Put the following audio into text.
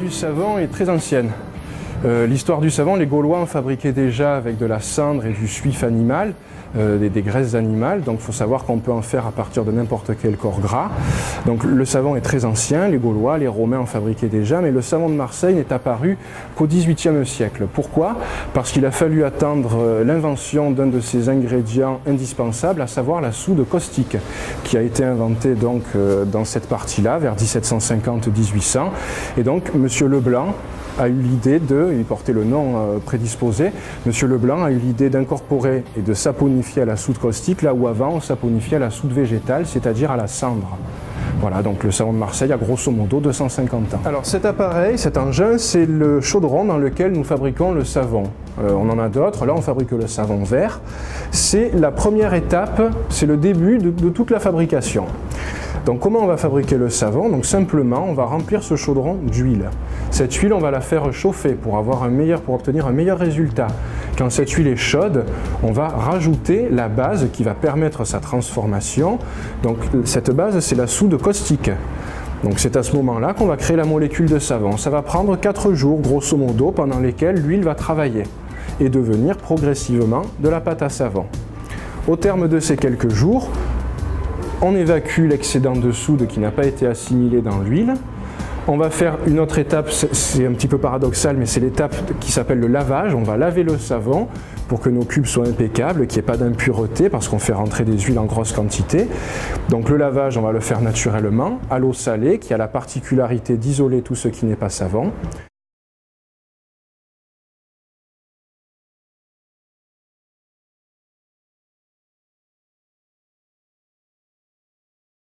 du savon est très ancienne. L'histoire du savon, les Gaulois en fabriquaient déjà avec de la cendre et du suif animal, des graisses animales. Donc il faut savoir qu'on peut en faire à partir de n'importe quel corps gras. Donc le savon est très ancien, les Gaulois, les Romains en fabriquaient déjà, mais le savon de Marseille n'est apparu qu'au XVIIIe siècle. Pourquoi? Parce qu'il a fallu attendre l'invention d'un de ces ingrédients indispensables, à savoir la soude caustique, qui a été inventée donc dans cette partie-là, vers 1750-1800. Et donc Monsieur Leblanc a eu l'idée il portait le nom prédisposé, Monsieur Leblanc a eu l'idée d'incorporer et de saponifier à la soude caustique, là où avant on saponifiait à la soude végétale, c'est-à-dire à la cendre. Voilà, donc le savon de Marseille a grosso modo 250 ans. Alors cet appareil, cet engin, c'est le chaudron dans lequel nous fabriquons le savon. On en a d'autres, là on fabrique le savon vert. C'est la première étape, c'est le début de toute la fabrication. Donc comment on va fabriquer le savon? Donc simplement, on va remplir ce chaudron d'huile. Cette huile, on va la faire chauffer pour obtenir un meilleur résultat. Quand cette huile est chaude, on va rajouter la base qui va permettre sa transformation. Donc cette base, c'est la soude caustique. Donc c'est à ce moment-là qu'on va créer la molécule de savon. Ça va prendre 4 jours, grosso modo, pendant lesquels l'huile va travailler et devenir progressivement de la pâte à savon. Au terme de ces quelques jours, on évacue l'excédent de soude qui n'a pas été assimilé dans l'huile. On va faire une autre étape, c'est un petit peu paradoxal, mais c'est l'étape qui s'appelle le lavage. On va laver le savon pour que nos cubes soient impeccables, qu'il n'y ait pas d'impureté, parce qu'on fait rentrer des huiles en grosse quantité. Donc le lavage, on va le faire naturellement, à l'eau salée, qui a la particularité d'isoler tout ce qui n'est pas savon.